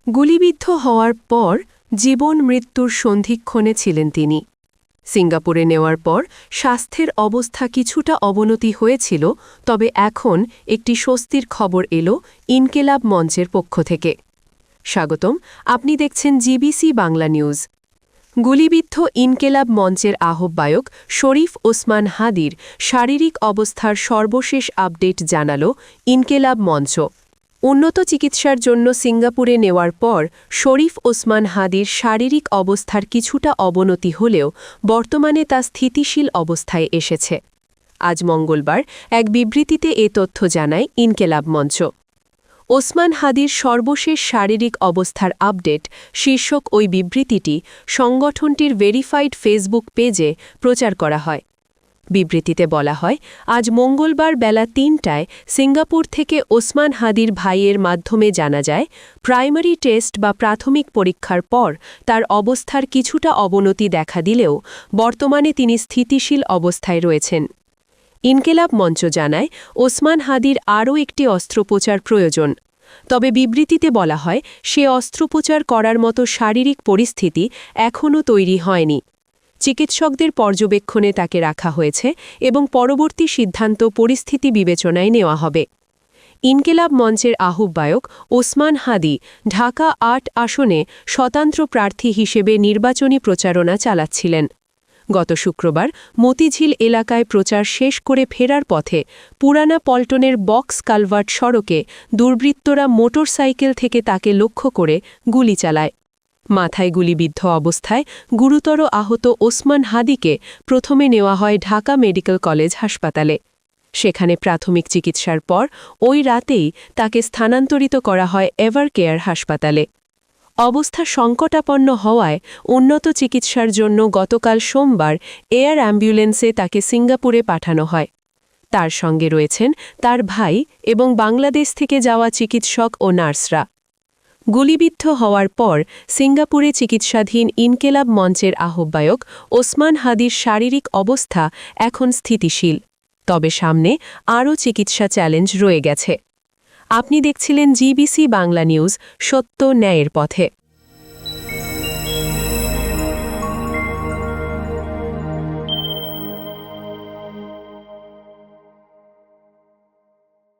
গুলিবিদ্ধ হওয়ার পর জীবন মৃত্যুর সন্ধিক্ষণে ছিলেন তিনি। সিঙ্গাপুরে নেওয়ার পর স্বাস্থ্যের অবস্থা কিছুটা অবনতি হয়েছিল, তবে এখন একটি স্বস্তির খবর এলো ইনকেলাব মঞ্চের পক্ষ থেকে। স্বাগতম, আপনি দেখছেন জিবিসি বাংলা নিউজ। গুলিবিদ্ধ ইনকেলাব মঞ্চের আহ্বায়ক শরীফ ওসমান হাদির শারীরিক অবস্থার সর্বশেষ আপডেট জানাল ইনকেলাব মঞ্চ। উন্নত চিকিৎসার জন্য সিঙ্গাপুরে নেওয়ার পর শরীফ ওসমান হাদির শারীরিক অবস্থার কিছুটা অবনতি হলেও বর্তমানে তা স্থিতিশীল অবস্থায় এসেছে। আজ মঙ্গলবার এক বিবৃতিতে এ তথ্য জানায় ইনকেলাব মঞ্চ। ওসমান হাদির সর্বশেষ শারীরিক অবস্থার আপডেট শীর্ষক ওই বিবৃতিটি সংগঠনটির ভেরিফাইড ফেসবুক পেজে প্রচার করা হয়। বিবৃতিতে বলা হয়, আজ মঙ্গলবার বেলা ৩টায় সিঙ্গাপুর থেকে ওসমান হাদির ভাইয়ের মাধ্যমে জানা যায়, প্রাইমারি টেস্ট বা প্রাথমিক পরীক্ষার পর তার অবস্থার কিছুটা অবনতি দেখা দিলেও বর্তমানে তিনি স্থিতিশীল অবস্থায় রয়েছেন। ইনকেলাব মঞ্চ জানায়, ওসমান হাদির আরও একটি অস্ত্রোপচার প্রয়োজন। তবে বিবৃতিতে বলা হয়, সে অস্ত্রোপচার করার মতো শারীরিক পরিস্থিতি এখনও তৈরি হয়নি। চিকিৎসকদের পর্যবেক্ষণে তাকে রাখা হয়েছে এবং পরবর্তী সিদ্ধান্ত পরিস্থিতি বিবেচনায় নেওয়া হবে। ইনকেলাব মঞ্চের আহ্বায়ক ওসমান হাদি ঢাকা ৮ আসনে স্বতন্ত্র প্রার্থী হিসেবে নির্বাচনী প্রচারণা চালাচ্ছিলেন। গত শুক্রবার মতিঝিল এলাকায় প্রচার শেষ করে ফেরার পথে পুরানা পল্টনের বক্স কালভার্ট সড়কে দুর্বৃত্তরা মোটরসাইকেল থেকে তাকে লক্ষ্য করে গুলি চালায়। মাথায় গুলিবিদ্ধ অবস্থায় গুরুতর আহত ওসমান হাদিকে প্রথমে নেওয়া হয় ঢাকা মেডিকেল কলেজ হাসপাতালে। সেখানে প্রাথমিক চিকিৎসার পর ওই রাতেই তাকে স্থানান্তরিত করা হয় এভারকেয়ার হাসপাতালে। অবস্থা সংকটাপন্ন হওয়ায় উন্নত চিকিৎসার জন্য গতকাল সোমবার এয়ার অ্যাম্বুলেন্সে তাকে সিঙ্গাপুরে পাঠানো হয়। তার সঙ্গে রয়েছেন তার ভাই এবং বাংলাদেশ থেকে যাওয়া চিকিৎসক ও নার্সরা। গুলিবিদ্ধ হওয়ার পর সিঙ্গাপুরে চিকিৎসাধীন ইনকেলাব মঞ্চের আহ্বায়ক ওসমান হাদির শারীরিক অবস্থা এখন স্থিতিশীল, তবে সামনে আরও চিকিৎসা চ্যালেঞ্জ রয়ে গেছে। আপনি দেখছিলেন জিবিসি বাংলা নিউজ, সত্য ন্যায়ের পথে।